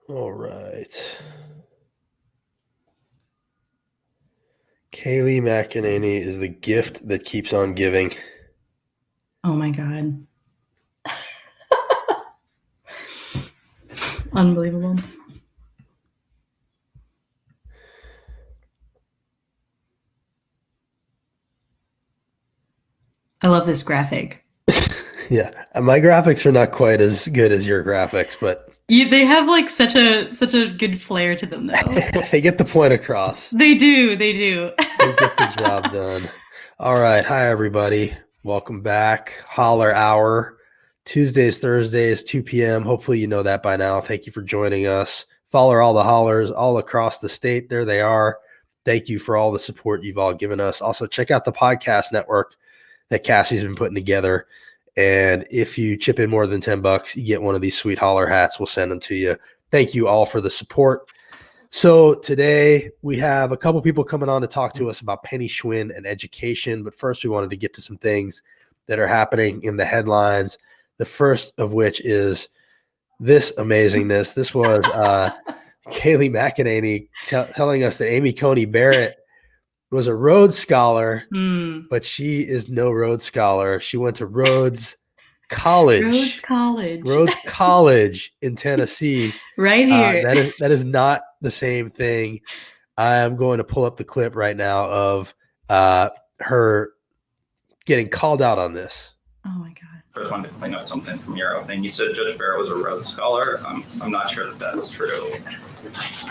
All right. Kaylee McEnany is the gift that keeps on giving. Oh my God. Unbelievable. I love this graphic. Yeah, my graphics are not quite as good as your graphics, but they have like such a good flair to them, though. they get the point across. They do. They get the job done. All right, hi everybody. Welcome back. Holler Hour, Tuesdays, Thursdays, 2 p.m. Hopefully you know that by now. Thank you for joining us. Follow all the hollers all across the state. There they are. Thank you for all the support you've all given us. Also, check out the podcast network that Cassie's been putting together. And if you chip in more than $10, you get one of these sweet holler hats. We'll send them to you. Thank you all for the support. So today we have a couple people coming on to talk to us about Penny Schwinn and education. But first, we wanted to get to some things that are happening in the headlines. The first of which is this amazingness. This was Kaylee McEnany telling us that Amy Coney Barrett was a Rhodes Scholar, but she is no Rhodes Scholar. She went to Rhodes College. Rhodes College in Tennessee. Right here. That is not the same thing. I am going to pull up the clip right now of her getting called out on this. Oh my God. First, wanted to clean up something from your opening. You said Judge Barrett was a Rhodes Scholar. I'm not sure that that's true. That's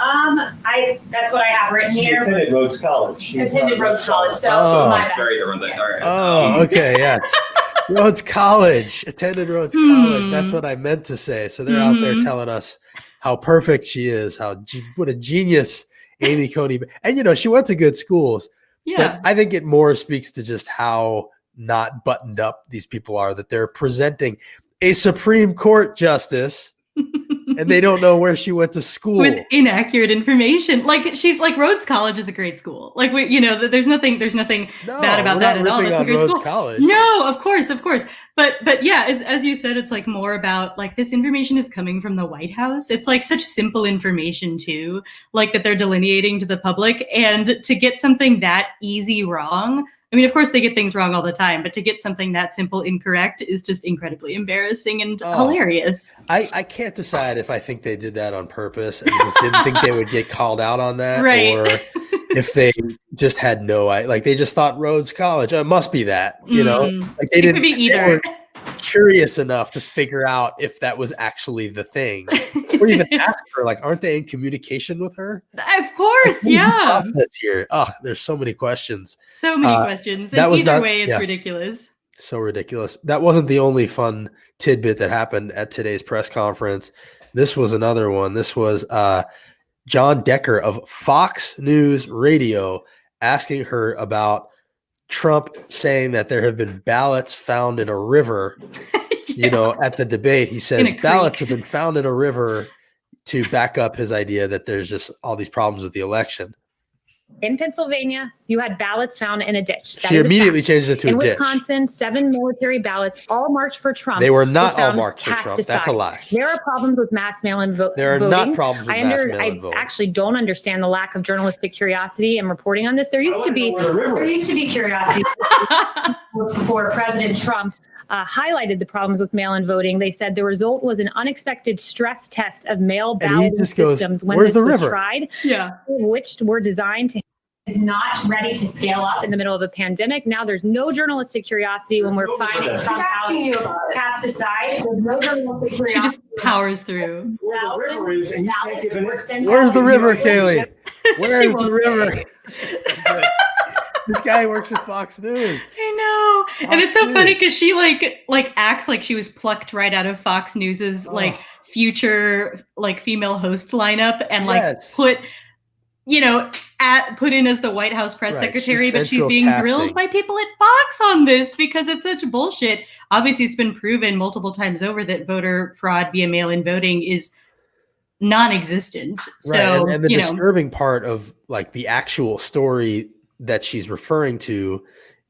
what I have written here. She attended Rhodes College. Attended Rhodes College, so my bad. Very different thing. Yes. All right. Oh, okay, yeah. Rhodes College, attended Rhodes College. That's what I meant to say. So they're out there telling us how perfect she is, what a genius Amy Coney. And, she went to good schools. Yeah. But I think it more speaks to just how not buttoned up these people are, that they're presenting a Supreme Court justice and they don't know where she went to school with inaccurate information. Like, she's like, Rhodes College is a great school. Like, there's nothing bad about that at all. That's a great Rhodes school. College. No, of course. But yeah, as you said, it's like more about like this information is coming from the White House. It's like such simple information too, like that they're delineating to the public, and to get something that easy wrong. I mean, of course, they get things wrong all the time, but to get something that simple incorrect is just incredibly embarrassing and hilarious. I can't decide if I think they did that on purpose and didn't think they would get called out on that, right? Or if they just had they just thought Rhodes College, it must be that, like they didn't. Could be either. They were curious enough to figure out if that was actually the thing, or even ask her, like, aren't they in communication with her? Of course, yeah. Here, there's so many questions. So many questions. And either way, it's ridiculous. So ridiculous. That wasn't the only fun tidbit that happened at today's press conference. This was another one. This was John Decker of Fox News Radio asking her about Trump saying that there have been ballots found in a river. At the debate, he says ballots have been found in a river to back up his idea that there's just all these problems with the election. In Pennsylvania, you had ballots found in a ditch. She immediately changed it to a ditch. In Wisconsin, 7 military ballots, all marked for Trump. They were not all marked for Trump. That's a lie. There are problems with mass mail-in voting. There are not problems with mass mail-in voting. I actually don't understand the lack of journalistic curiosity and reporting on this. There used to be curiosity before President Trump highlighted the problems with mail-in voting. They said the result was an unexpected stress test of mail balloting systems when this was tried, which were designed to is not ready to scale up in the middle of a pandemic. Now there's no journalistic curiosity when we're finding Trump ballots cast aside. There's no journalistic curiosity. She just powers through. Where's the river, Kaylee? Where's the river? This guy works at Fox News. I know. And it's so funny because she like acts like she was plucked right out of Fox News's like future like female host lineup and put in as the White House press secretary, but she's being grilled by people at Fox on this because it's such bullshit. Obviously, it's been proven multiple times over that voter fraud via mail-in voting is non-existent. Right. So, and the disturbing part of like the actual story that she's referring to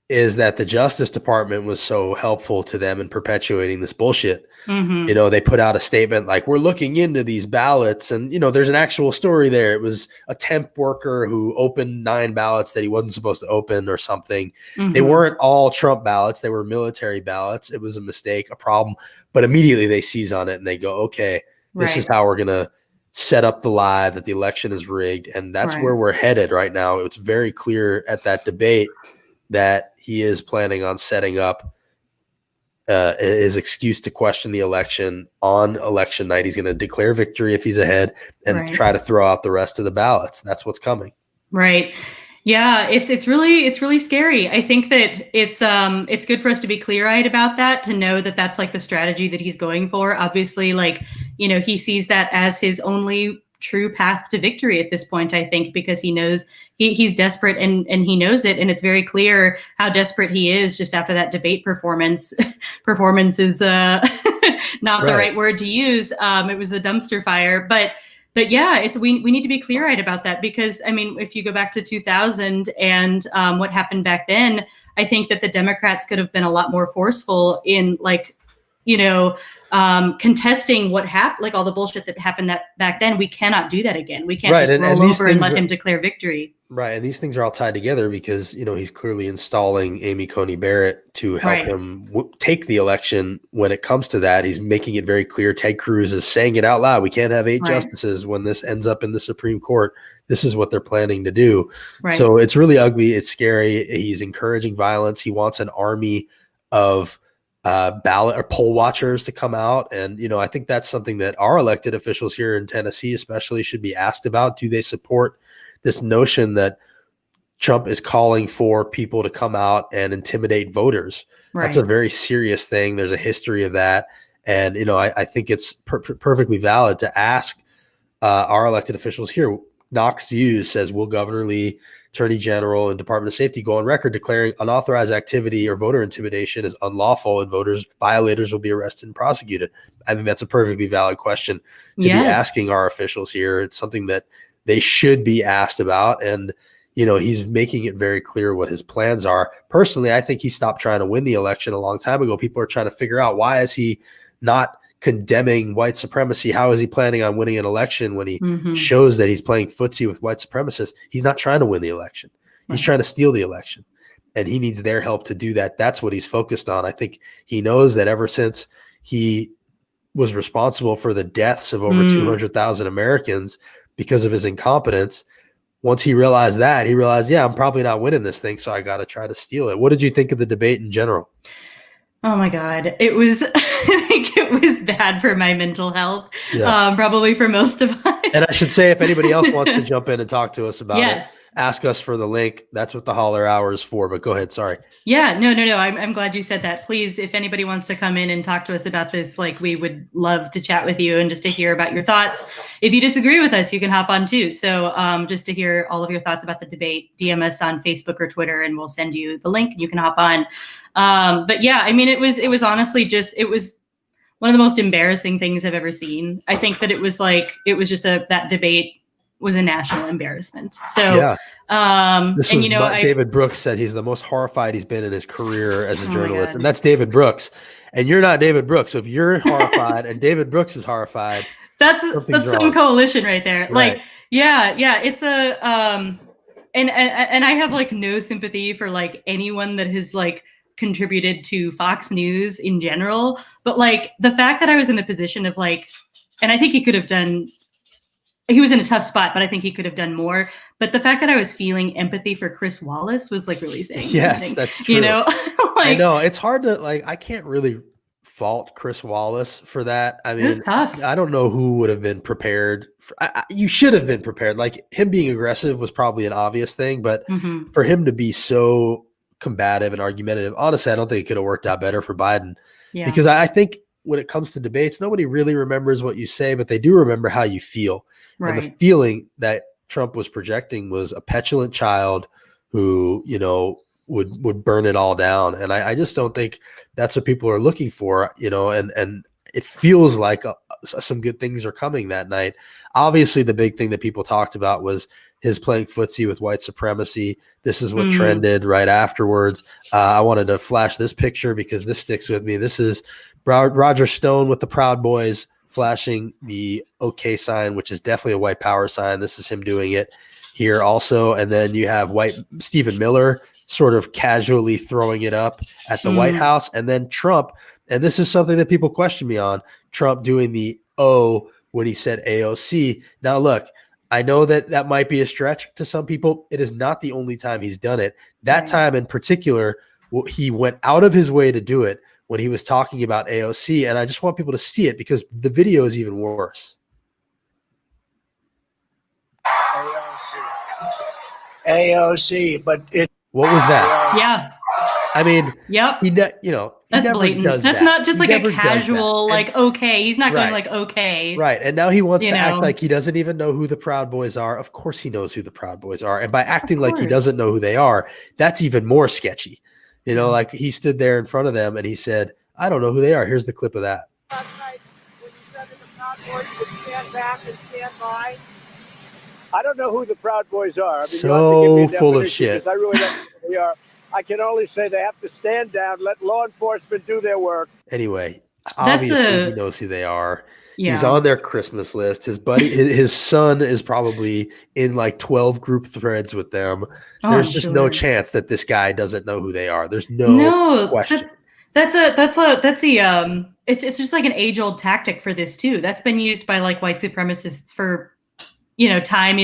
is that the Justice Department was so helpful to them in perpetuating this bullshit. Mhm. You know, they put out a statement like, we're looking into these ballots. And, you know, there's an actual story there. It was a temp worker who opened 9 ballots that he wasn't supposed to open or something. They Mhm. weren't all Trump ballots. They were military ballots. It was a mistake, a problem. But immediately they seize on it and they go, okay, this is Right. how we're going to set up the lie that the election is rigged. And that's Right. where we're headed right now. It's very clear at that debate that he is planning on setting up his excuse to question the election on election night. He's going to declare victory if he's ahead and Right. try to throw out the rest of the ballots. That's what's coming. Right. Yeah, it's really scary. I think that it's good for us to be clear-eyed about that, to know that that's like the strategy that he's going for. Obviously, like, you know, he sees that as his only true path to victory at this point, I think, because he knows he's desperate and he knows it. And it's very clear how desperate he is just after that debate performance. Performance is not the right word to use. It was a dumpster fire, but yeah, we need to be clear-eyed about that, because I mean, if you go back to 2000 and what happened back then, I think that the Democrats could have been a lot more forceful in, like, you know, contesting what happened, like all the bullshit that happened back then. We cannot do that again. We can't just roll over and let him declare victory. Right. And these things are all tied together because, you know, he's clearly installing Amy Coney Barrett to help him take the election. When it comes to that, he's making it very clear. Ted Cruz is saying it out loud. We can't have 8 justices when this ends up in the Supreme Court. This is what they're planning to do. So it's really ugly. It's scary. He's encouraging violence. He wants an army of ballot or poll watchers to come out. And, you know, I think that's something that our elected officials here in Tennessee especially should be asked about. Do they support this notion that Trump is calling for people to come out and intimidate voters? That's a very serious thing. There's a history of that. And, you know, I think it's perfectly valid to ask our elected officials here. Knox Views says, will Governor Lee, Attorney General, and Department of Safety go on record declaring unauthorized activity or voter intimidation is unlawful and violators will be arrested and prosecuted? I think that's a perfectly valid question to be asking our officials here. It's something that they should be asked about. And, you know, he's making it very clear what his plans are. Personally, I think he stopped trying to win the election a long time ago. People are trying to figure out, why is he not condemning white supremacy? How is he planning on winning an election when he shows that he's playing footsie with white supremacists? He's not trying to win the election. He's trying to steal the election. And he needs their help to do that. That's what he's focused on. I think he knows that ever since he was responsible for the deaths of over 200,000 Americans because of his incompetence, once he realized that, he realized, yeah, I'm probably not winning this thing, so I got to try to steal it. What did you think of the debate in general? Oh my God. It was, I think it was bad for my mental health. Probably for most of us. And I should say, if anybody else wants to jump in and talk to us about it, ask us for the link. That's what the Holler Hour is for, but go ahead. Sorry. Yeah, no. I'm glad you said that. Please, if anybody wants to come in and talk to us about this, like, we would love to chat with you and just to hear about your thoughts. If you disagree with us, you can hop on too. So just to hear all of your thoughts about the debate, DM us on Facebook or Twitter and we'll send you the link and you can hop on. But yeah, I mean, it was honestly it was one of the most embarrassing things I've ever seen. I think that it was just that debate was a national embarrassment. So, David Brooks said he's the most horrified he's been in his career as a journalist. And that's David Brooks. And you're not David Brooks. So if you're horrified and David Brooks is horrified, that's some coalition right there. Right. Like, yeah. It's a, and I have like no sympathy for like anyone that has like contributed to Fox News in general, but like the fact that I was in the position of like, and I think he was in a tough spot, but I think he could have done more. But the fact that I was feeling empathy for Chris Wallace was like really saying yes, that's true. You know, I know it's hard to like, I can't really fault Chris Wallace for that. I mean, it was tough. I don't know who would have been prepared. You should have been prepared. Like, him being aggressive was probably an obvious thing, but for him to be so combative and argumentative, honestly, I don't think it could have worked out better for Biden. Because I think when it comes to debates, nobody really remembers what you say, but they do remember how you feel. Right. And the feeling that Trump was projecting was a petulant child who, you know, would burn it all down. And I just don't think that's what people are looking for, you know, and it feels like some good things are coming that night. Obviously, the big thing that people talked about was his playing footsie with white supremacy. This is what trended right afterwards. I wanted to flash this picture because this sticks with me. This is Roger Stone with the Proud Boys flashing the OK sign, which is definitely a white power sign. This is him doing it here also. And then you have Stephen Miller sort of casually throwing it up at the White House. And then Trump, and this is something that people question me on, Trump doing the O when he said AOC. Now, look, I know that might be a stretch to some people. It is not the only time he's done it. That time in particular, he went out of his way to do it when he was talking about AOC. And I just want people to see it because the video is even worse. AOC, but it. What was that? Yeah. I mean, yep. That's blatant. That's not just like a casual, like, okay. He's not going like, okay. Right. And now he wants to act like he doesn't even know who the Proud Boys are. Of course he knows who the Proud Boys are. And by acting like he doesn't know who they are, that's even more sketchy. Like he stood there in front of them and he said, I don't know who they are. Here's the clip of that. Last night, when you said that the Proud Boys would stand back and stand by. I don't know who the Proud Boys are. I mean, so full of shit. I really don't know who they are. I can only say they have to stand down, let law enforcement do their work. Anyway, obviously he knows who they are. Yeah. He's on their Christmas list. His buddy, his son is probably in like 12 group threads with them. There's just no chance that this guy doesn't know who they are. There's no question. It's just like an age-old tactic for this too. That's been used by like white supremacists for time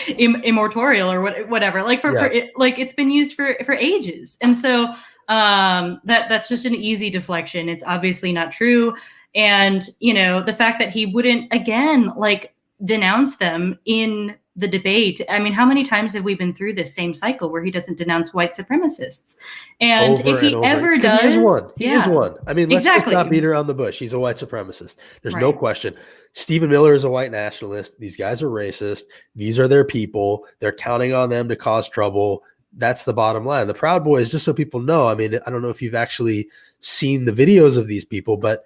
immemorial or whatever. Like it's been used for ages, and so that's just an easy deflection. It's obviously not true, and the fact that he wouldn't again like denounce them in the debate. I mean, how many times have we been through this same cycle where he doesn't denounce white supremacists? And if he ever does, he is one. I mean, let's just not beat around the bush. He's a white supremacist. There's no question. Stephen Miller is a white nationalist. These guys are racist. These are their people. They're counting on them to cause trouble. That's the bottom line. The Proud Boys, just so people know, I mean, I don't know if you've actually seen the videos of these people, but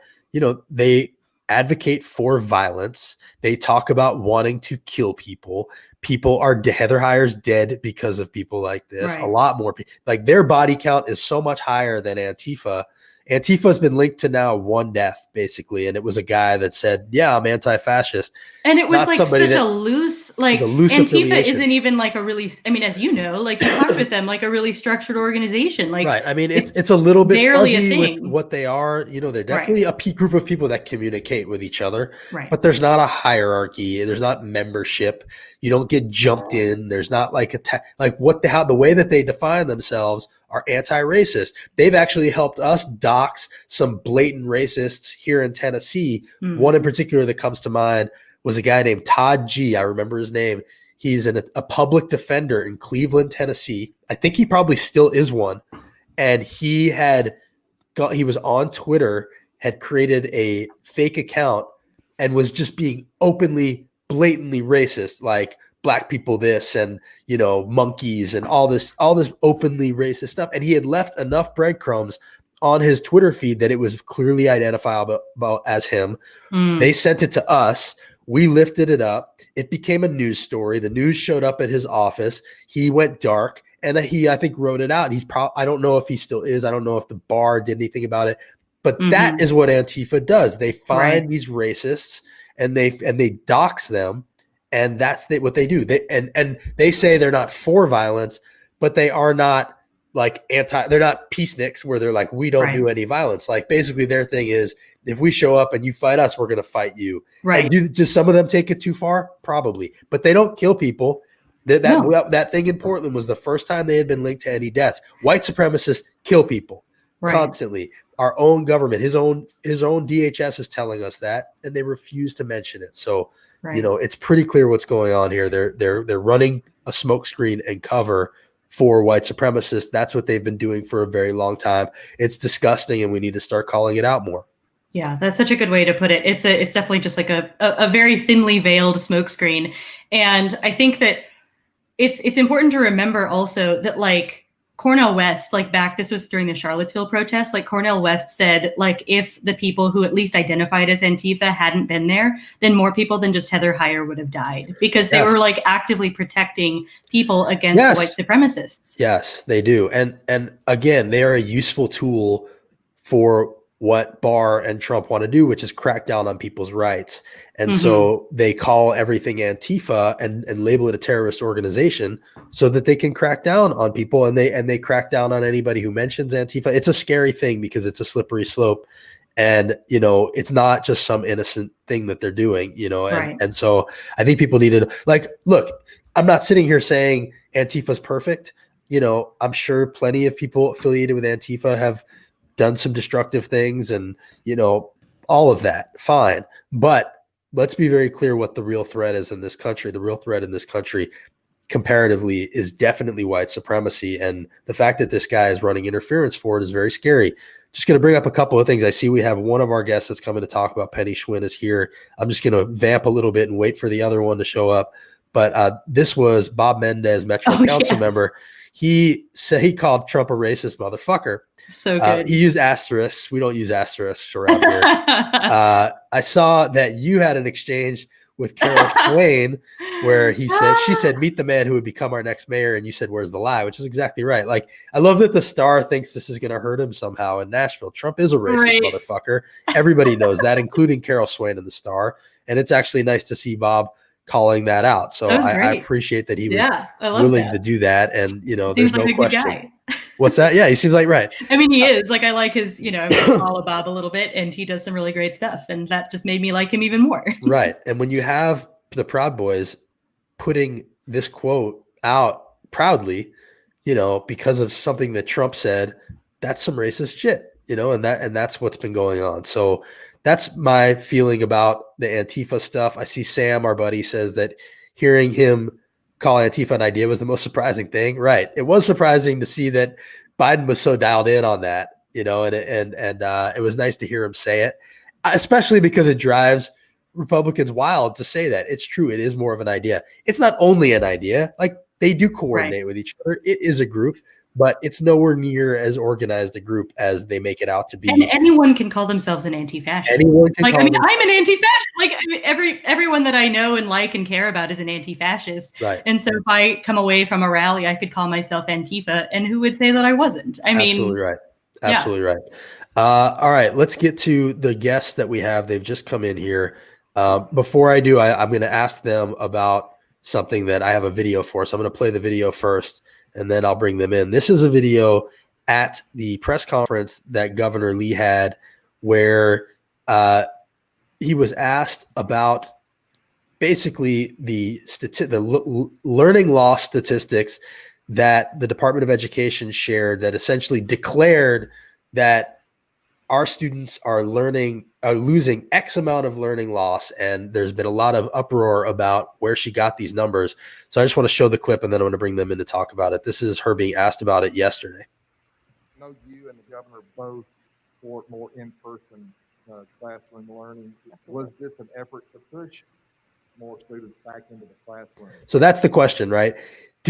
they advocate for violence. They talk about wanting to kill people. People are Heather Heyer's dead because of people like this. A lot more people, like their body count is so much higher than Antifa. Antifa has been linked to now one death, basically, and it was a guy that said, "Yeah, I'm anti-fascist," and it was like such a loose Antifa isn't even like a really. I mean, as you know, like you talked with them, like a really structured organization. Like, right? I mean, it's a little bit barely a thing with what they are. They're definitely a group of people that communicate with each other, but there's not a hierarchy. There's not membership. You don't get jumped in. There's not like the way that they define themselves are anti-racist. They've actually helped us dox some blatant racists here in Tennessee. One in particular that comes to mind was a guy named Todd G. I remember his name. He's a public defender in Cleveland, Tennessee. I think he probably still is one. And he was on Twitter, had created a fake account and was just being openly, blatantly racist, like black people this and monkeys and all this openly racist stuff. And he had left enough breadcrumbs on his Twitter feed that it was clearly identifiable as him. They sent it to us. We lifted it up. It became a news story. The news showed up at his office. He went dark and I think wrote it out. I don't know if he still is. I don't know if the bar did anything about it, but that is what Antifa does. They find these racists and they dox them. And that's what they do. They say they're not for violence, but they are not like they're not peaceniks where they're like, we don't do any violence. Like basically their thing is, if we show up and you fight us, we're going to fight you. Right. And do some of them take it too far? Probably, but they don't kill people. That thing in Portland was the first time they had been linked to any deaths. White supremacists kill people constantly. Our own government, his own DHS is telling us that, and they refuse to mention it. So, it's pretty clear what's going on here. They're running a smokescreen and cover for white supremacists. That's what they've been doing for a very long time. It's disgusting, and we need to start calling it out more. Yeah, that's such a good way to put it. It's definitely just like a very thinly veiled smokescreen. And I think that it's important to remember also that like Cornel West, like this was during the Charlottesville protests, like Cornel West said, like if the people who at least identified as Antifa hadn't been there, then more people than just Heather Heyer would have died, because they were like actively protecting people against the white supremacists. Yes, they do. And again, they are a useful tool for what Barr and Trump want to do, which is crack down on people's rights. And so they call everything Antifa and label it a terrorist organization so that they can crack down on people, and they crack down on anybody who mentions Antifa. It's a scary thing because it's a slippery slope. And, you know, it's not just some innocent thing that they're doing, you know, and so I think people need to, like, look, I'm not sitting here saying Antifa's perfect. You know, I'm sure plenty of people affiliated with Antifa have done some destructive things and, you know, all of that. Fine. But let's be very clear what the real threat is in this country. The real threat in this country comparatively is definitely white supremacy. And the fact that this guy is running interference for it is very scary. Just going to bring up a couple of things. I see we have one of our guests that's coming to talk about Penny Schwinn is here. I'm just going to vamp a little bit and wait for the other one to show up. But this was Bob Mendez, Metro Council member. He said he called Trump a racist motherfucker. So good. He used asterisks. We don't use asterisks around here. I saw that you had an exchange with Carol Schwinn where she said, meet the man who would become our next mayor. And you said, where's the lie? Which is exactly right. Like, I love that the Star thinks this is going to hurt him somehow in Nashville. Trump is a racist motherfucker. Everybody knows that, including Carol Schwinn in the Star. And it's actually nice to see Bob calling that out. So I appreciate that he was willing to do that. And, you know, Seems there's like no a good question. guy. What's that? Yeah, he seems like right. I mean, he is. Like, I like his, you know, I follow Bob a little bit, and he does some really great stuff. And that just made me like him even more. Right. And when you have the Proud Boys putting this quote out proudly, you know, because of something that Trump said, that's some racist shit, you know, and that's what's been going on. So that's my feeling about the Antifa stuff. I see Sam, our buddy, says that hearing him call Antifa an idea was the most surprising thing. Right. It was surprising to see that Biden was so dialed in on that, you know, and it was nice to hear him say it, especially because it drives Republicans wild to say that. It's true. It is more of an idea. It's not only an idea. Like, they do coordinate with each other. It is a group, but it's nowhere near as organized a group as they make it out to be. And anyone can call themselves an anti-fascist. Anyone can I'm an anti-fascist. Like, I mean, everyone that I know and like and care about is an anti-fascist. Right. And so if I come away from a rally, I could call myself Antifa, and who would say that I wasn't? I mean, absolutely right. Absolutely right. All right, let's get to the guests that we have. They've just come in here. Before I do, I'm going to ask them about something that I have a video for. So I'm going to play the video first, and then I'll bring them in. This is a video at the press conference that Governor Lee had where he was asked about basically the learning loss statistics that the Department of Education shared that essentially declared that our students are losing X amount of learning loss. And there's been a lot of uproar about where she got these numbers. So I just want to show the clip, and then I'm going to bring them in to talk about it. This is her being asked about it yesterday. I know you and the governor both support more in-person classroom learning. Was this an effort to push more students back into the classroom? So that's the question, right?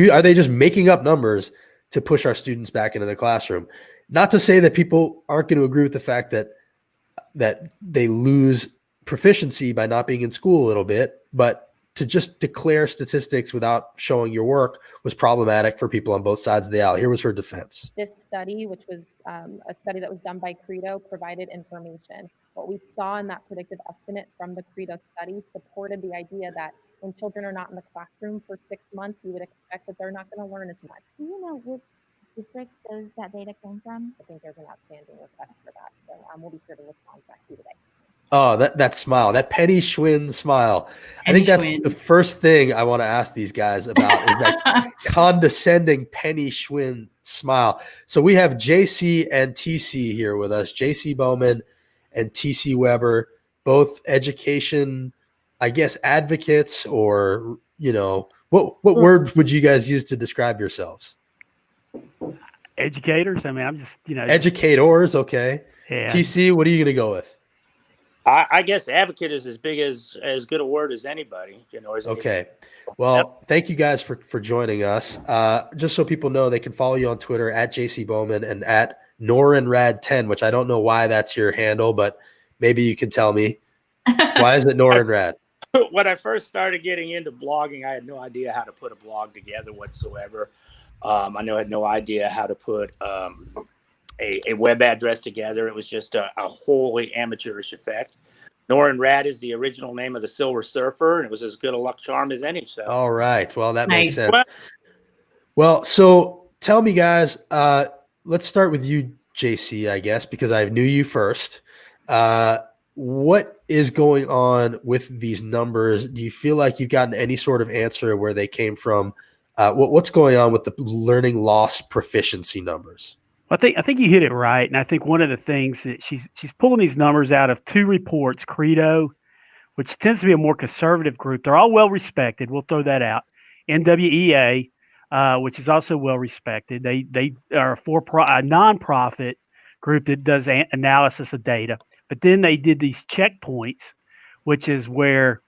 Are they just making up numbers to push our students back into the classroom? Not to say that people aren't going to agree with the fact that they lose proficiency by not being in school a little bit, but to just declare statistics without showing your work was problematic for people on both sides of the aisle. Here was her defense. This study, which was a study that was done by Credo, provided information. What we saw in that predictive estimate from the Credo study supported the idea that when children are not in the classroom for 6 months, you would expect that they're not going to learn as much. Do you know which district those that data came from? I think there's an outstanding request for that. So we'll be sure to respond back to you today. Oh, that smile, that Penny Schwinn smile. I think that's the first thing I want to ask these guys about is that condescending Penny Schwinn smile. So we have JC and TC here with us, JC Bowman and TC Weber, both education, I guess, advocates, or, you know, what word would you guys use to describe yourselves? Educators. I mean, I'm just, you know. Educators. Okay. Yeah. TC, what are you going to go with? I guess advocate is as big as good a word as anybody, as Okay. Well, thank you guys for joining us. Just so people know, they can follow you on Twitter at JC Bowman and at NorinRad10, which I don't know why that's your handle, but maybe you can tell me. Why is it NorinRad? When I first started getting into blogging, I had no idea how to put a blog together whatsoever. I had no idea how to put a web address together. It was just a wholly amateurish effect. Norin Rad is the original name of the Silver Surfer, and it was as good a luck charm as any. So, all right. Well, that makes Nice. sense. Well, so tell me, guys, let's start with you, JC, I guess, because I knew you first. What is going on with these numbers? Do you feel like you've gotten any sort of answer where they came from? What's going on with the learning loss proficiency numbers? I think you hit it right, and I think one of the things that she's pulling these numbers out of two reports, Credo, which tends to be a more conservative group. They're all well respected. We'll throw that out. NWEA, which is also well respected. They are a nonprofit group that does analysis of data. But then they did these checkpoints, which is where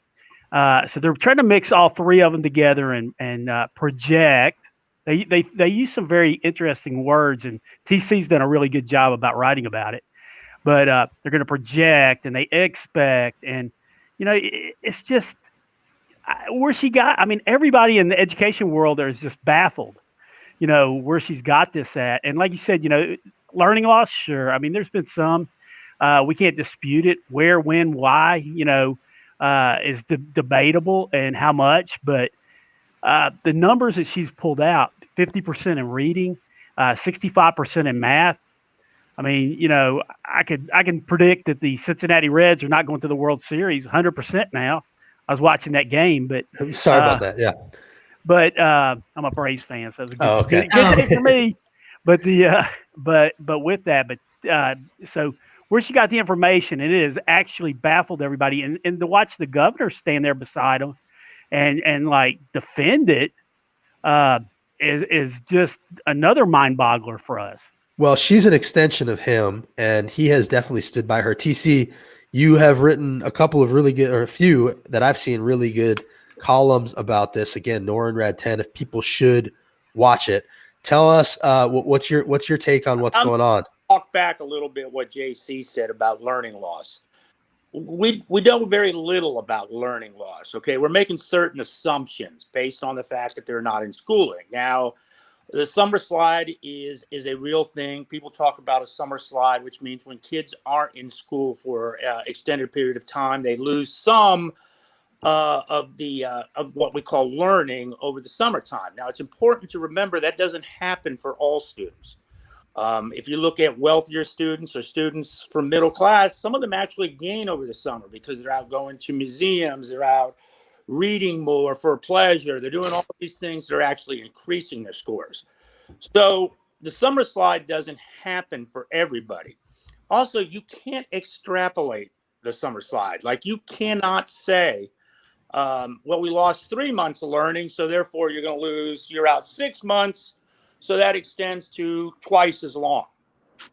so they're trying to mix all three of them together and project. They use some very interesting words, and TC's done a really good job about writing about it. But they're going to project and they expect, and it's just where she got. I mean, everybody in the education world is just baffled, where she's got this at. And like you said, learning loss, sure. I mean, there's been some. We can't dispute it. Where, when, why, is debatable, and how much. But the numbers that she's pulled out, 50% in reading, 65% in math. I mean, I can predict that the Cincinnati Reds are not going to the World Series 100% now. I was watching that game, but sorry about that. Yeah, but I'm a Braves fan, so it was a good day for me. But but with that, so where she got the information, and it has actually baffled everybody, and to watch the governor stand there beside him and like defend it is just another mind boggler for us. Well, she's an extension of him, and he has definitely stood by her. TC, you have written a couple of really good, or a few that I've seen, really good columns about this. Again, Norin Rad 10, if people should watch it. Tell us what's your take on what's going on? Talk back a little bit what JC said about learning loss. We know very little about learning loss. Okay, we're making certain assumptions based on the fact that they're not in schooling. Now, the summer slide is a real thing. People talk about a summer slide, which means when kids aren't in school for extended period of time, they lose some of what we call learning over the summertime. Now, it's important to remember that doesn't happen for all students. If you look at wealthier students or students from middle class, some of them actually gain over the summer because they're out going to museums, they're out reading more for pleasure. They're doing all these things that are actually increasing their scores. So the summer slide doesn't happen for everybody. Also, you can't extrapolate the summer slide. Like, you cannot say, well, we lost 3 months of learning, so therefore you're out 6 months, so that extends to twice as long.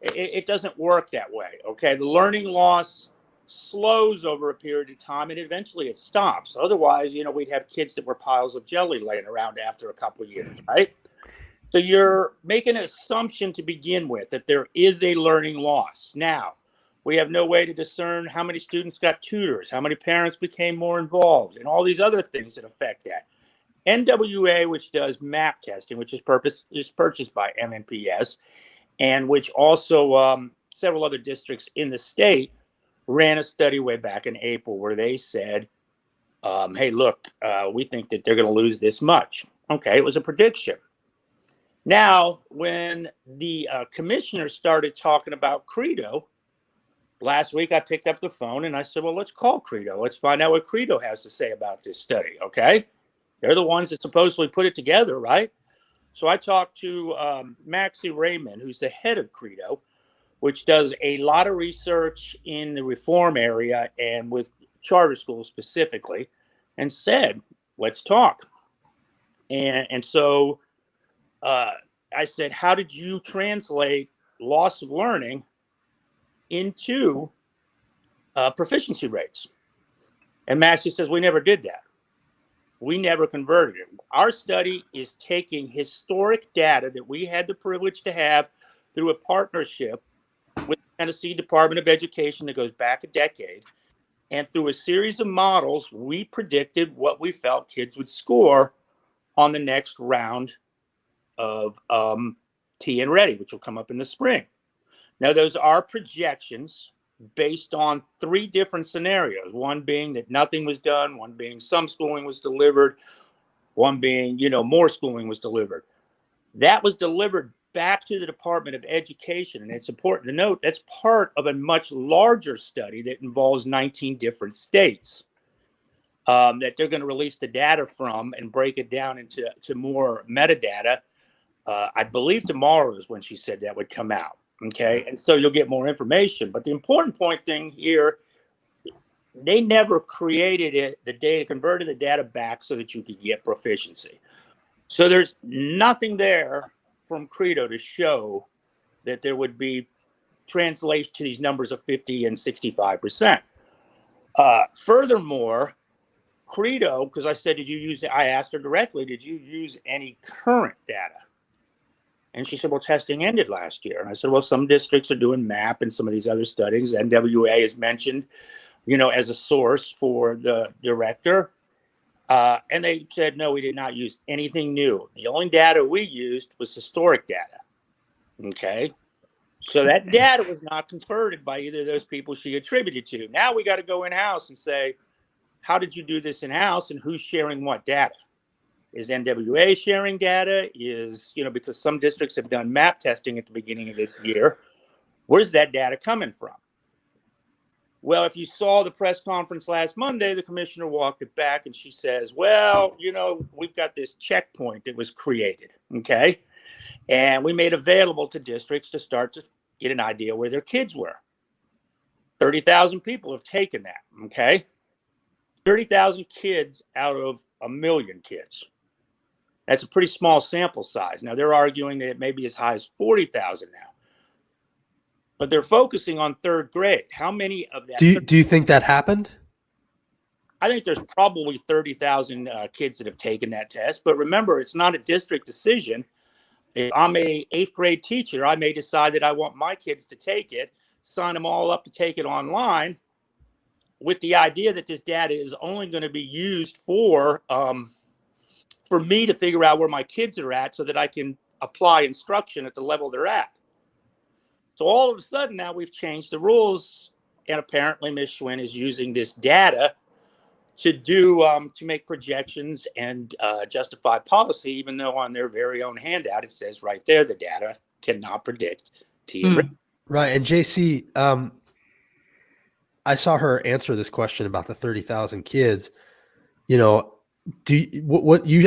It doesn't work that way, okay? The learning loss slows over a period of time, and eventually it stops. Otherwise, we'd have kids that were piles of jelly laying around after a couple of years, right? So you're making an assumption to begin with that there is a learning loss. Now, we have no way to discern how many students got tutors, how many parents became more involved, and all these other things that affect that. NWA, which does MAP testing, which is purchased by MNPS, and which also several other districts in the state, ran a study way back in April where they said, hey, look, we think that they're going to lose this much. Okay, it was a prediction. Now, when the commissioner started talking about Credo, last week I picked up the phone and I said, well, let's call Credo. Let's find out what Credo has to say about this study, okay? They're the ones that supposedly put it together, right? So I talked to Maxie Raymond, who's the head of Credo, which does a lot of research in the reform area and with charter schools specifically, and said, let's talk. And so I said, how did you translate loss of learning into proficiency rates. And Maxie says, we never did that. We never converted it. Our study is taking historic data that we had the privilege to have through a partnership with the Tennessee Department of Education that goes back a decade. And through a series of models, we predicted what we felt kids would score on the next round of T and Ready, which will come up in the spring. Now, those are projections based on 3 different scenarios, one being that nothing was done, one being some schooling was delivered, one being, more schooling was delivered. That was delivered back to the Department of Education. And it's important to note that's part of a much larger study that involves 19 different states that they're going to release the data from and break it down into more metadata. I believe tomorrow is when she said that would come out. Okay. And so you'll get more information. But the important thing here, they never created it, the data, converted the data back so that you could get proficiency. So there's nothing there from Credo to show that there would be translation to these numbers of 50 and 65%. Furthermore, Credo, because I said, I asked her directly, did you use any current data? And she said, well, testing ended last year. And I said, well, some districts are doing MAP and some of these other studies. NWA is mentioned, as a source for the director. And they said, no, we did not use anything new. The only data we used was historic data. Okay. So that data was not converted by either of those people she attributed to. Now we got to go in-house and say, how did you do this in-house and who's sharing what data? Is NWA sharing data? Because some districts have done MAP testing at the beginning of this year. Where's that data coming from? Well, if you saw the press conference last Monday, the commissioner walked it back and she says, well, we've got this checkpoint that was created, okay? And we made available to districts to start to get an idea where their kids were. 30,000 people have taken that, okay? 30,000 kids out of 1 million kids. That's a pretty small sample size. Now, they're arguing that it may be as high as 40,000 now. But they're focusing on 3rd grade. How many of that? Do you think that happened? I think there's probably 30,000 kids that have taken that test. But remember, it's not a district decision. If I'm a 8th grade teacher, I may decide that I want my kids to take it, sign them all up to take it online, with the idea that this data is only going to be used for me to figure out where my kids are at so that I can apply instruction at the level they're at. So all of a sudden now we've changed the rules, and apparently Ms. Schwinn is using this data to to make projections and justify policy, even though on their very own handout it says right there the data cannot predict T and Right. And JC, I saw her answer this question about the 30,000 kids. I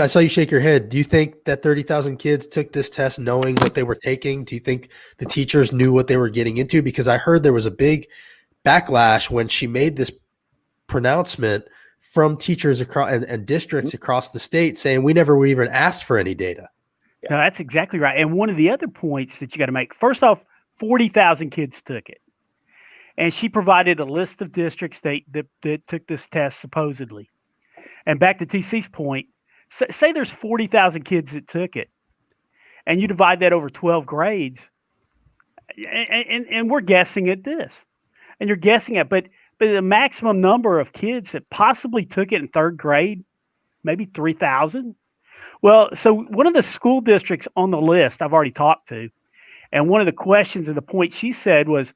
saw you shake your head. Do you think that 30,000 kids took this test knowing what they were taking? Do you think the teachers knew what they were getting into? Because I heard there was a big backlash when she made this pronouncement from teachers across and districts across the state saying we never were even asked for any data. No, that's exactly right. And one of the other points that you got to make, first off, 40,000 kids took it. And she provided a list of districts that took this test supposedly. And back to TC's point, say there's 40,000 kids that took it, and you divide that over 12 grades, and we're guessing at this, and you're guessing at, but the maximum number of kids that possibly took it in 3rd grade, maybe 3,000. Well, so one of the school districts on the list I've already talked to, and one of the questions and the point she said was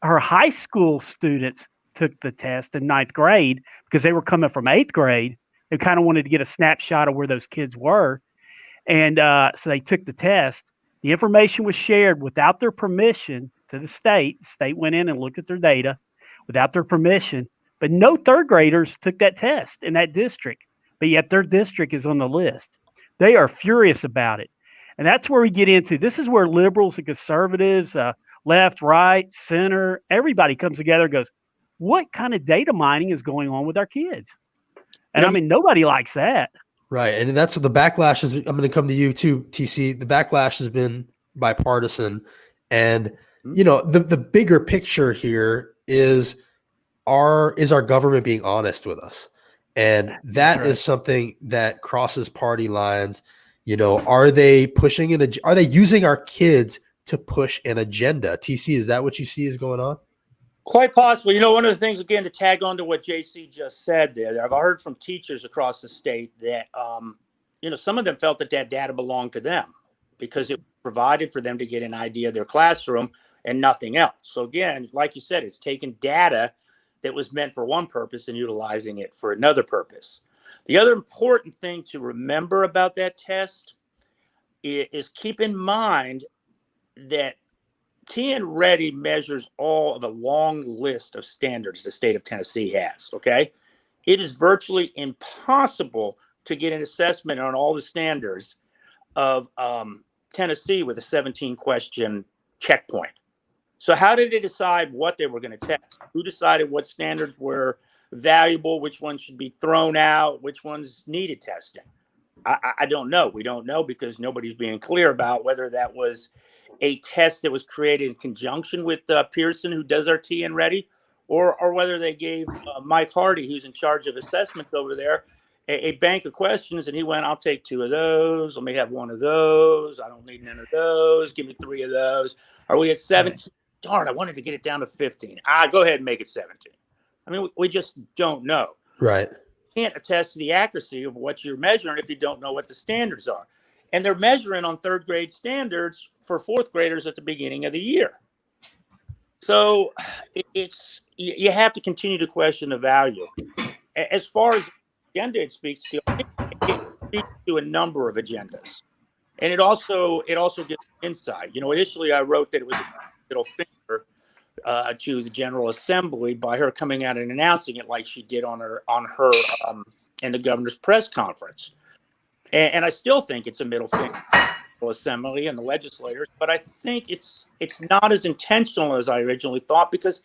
her high school students took the test in 9th grade because they were coming from 8th grade. They kind of wanted to get a snapshot of where those kids were. And so they took the test. The information was shared without their permission to the state. The state went in and looked at their data without their permission. But no 3rd graders took that test in that district. But yet their district is on the list. They are furious about it. And that's where we get into. This is where liberals and conservatives, left, right, center, everybody comes together and goes, what kind of data mining is going on with our kids? And I mean, nobody likes that. Right. And that's what the backlash is. I'm going to come to you too, TC. The backlash has been bipartisan. And, the bigger picture here is is our government being honest with us? And that right. is something that crosses party lines. You know, are they pushing are they using our kids to push an agenda? TC, is that what you see is going on? Quite possibly. You know, one of the things, again, to tag on to what JC just said there, I've heard from teachers across the state that, you know, some of them felt that that data belonged to them because it provided for them to get an idea of their classroom and nothing else. So again, like you said, it's taking data that was meant for one purpose and utilizing it for another purpose. The other important thing to remember about that test is keep in mind that TN Ready measures all of a long list of standards the state of Tennessee has, okay? It is virtually impossible to get an assessment on all the standards of Tennessee with a 17-question checkpoint. So how did they decide what they were going to test? Who decided what standards were valuable, which ones should be thrown out, which ones needed testing? I don't know. We don't know because nobody's being clear about whether that was a test that was created in conjunction with Pearson, who does our TN Ready, or whether they gave Mike Hardy, who's in charge of assessments over there, a bank of questions, and he went, I'll take 2 of those. Let me have 1 of those. I don't need none of those. Give me 3 of those. Are we at 17? Right. Darn, I wanted to get it down to 15. Go ahead and make it 17. I mean, we just don't know. Right. Can't attest to the accuracy of what you're measuring if you don't know what the standards are. And they're measuring on 3rd grade standards for 4th graders at the beginning of the year. So you have to continue to question the value. As far as agenda it speaks to, it speaks to a number of agendas. And it also gives insight. You know, initially I wrote that it was a middle finger to the General Assembly by her coming out and announcing it like she did on her in the governor's press conference. And I still think it's a middle finger to the General Assembly and the legislators, but I think it's not as intentional as I originally thought because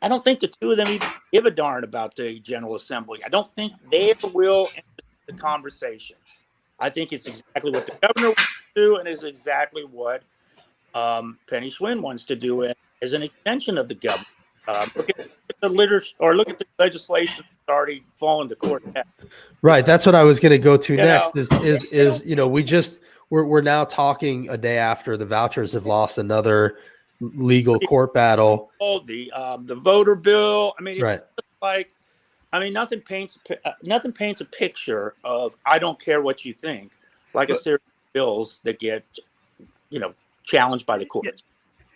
I don't think the two of them even give a darn about the General Assembly. I don't think they ever will enter the conversation. I think it's exactly what the governor wants to do, and is exactly what Penny Schwinn wants to do as an extension of the government. Look at the literature, or look at the legislation that's already fallen to court. Right. That's what I was going to go to next. Is you know, we're now talking a day after the vouchers have lost another legal court battle. The voter bill. I mean, it's right. Like, I mean, nothing paints a picture of I don't care what you think, like a series of bills that get, you know, challenged by the courts.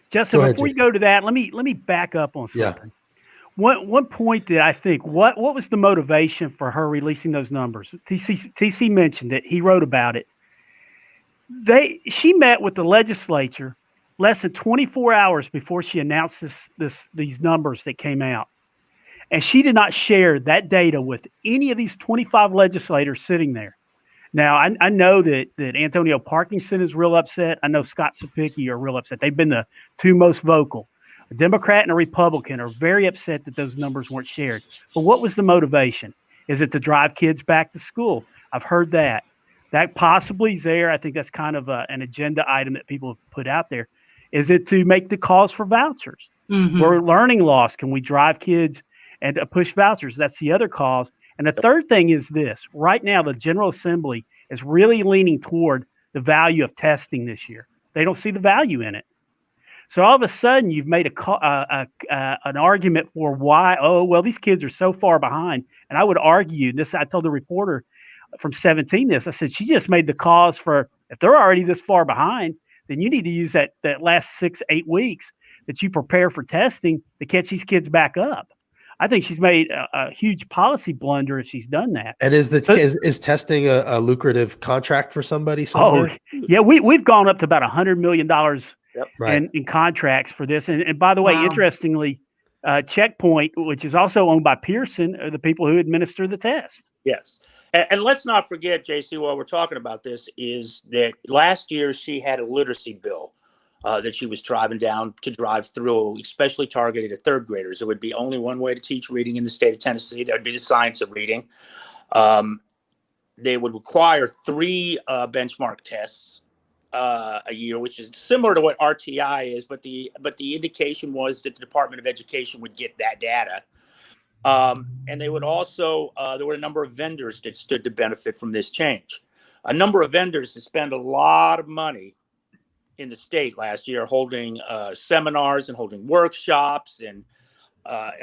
Justin, before you go to that, let me back up on something. Yeah. One point that I think, what was the motivation for her releasing those numbers? TC mentioned it. He wrote about it. She met with the legislature less than 24 hours before she announced these numbers that came out. And she did not share that data with any of these 25 legislators sitting there. Now, I know that Antonio Parkinson is real upset. I know Scott Sapicki are real upset. They've been the two most vocal. A Democrat and a Republican are very upset that those numbers weren't shared. But what was the motivation? Is it to drive kids back to school? I've heard that. That possibly is there. I think that's kind of an agenda item that people have put out there. Is it to make the cause for vouchers? Mm-hmm. We're learning loss. Can we drive kids and push vouchers? That's the other cause. And the third thing is this. Right now, the General Assembly is really leaning toward the value of testing this year. They don't see the value in it. So all of a sudden, you've made an argument for why, these kids are so far behind. And I would argue this. I told the reporter from 17 this. I said, she just made the cause for, if they're already this far behind, then you need to use that last 6-8 weeks that you prepare for testing to catch these kids back up. I think she's made a huge policy blunder if she's done that. And is testing a lucrative contract for somebody somewhere? Oh, yeah. We've gone up to about $100 million right. in contracts for this. And by the way, interestingly, Checkpoint, which is also owned by Pearson, are the people who administer the test. Yes. And let's not forget, JC, while we're talking about this, is that last year she had a literacy bill that she was drive through, especially targeted at 3rd graders. There would be only one way to teach reading in the state of Tennessee. That would be the science of reading. They would require 3 benchmark tests a year, which is similar to what RTI is, but the indication was that the Department of Education would get that data. And they would also, there were a number of vendors that stood to benefit from this change. A number of vendors that spent a lot of money in the state last year holding seminars and holding workshops and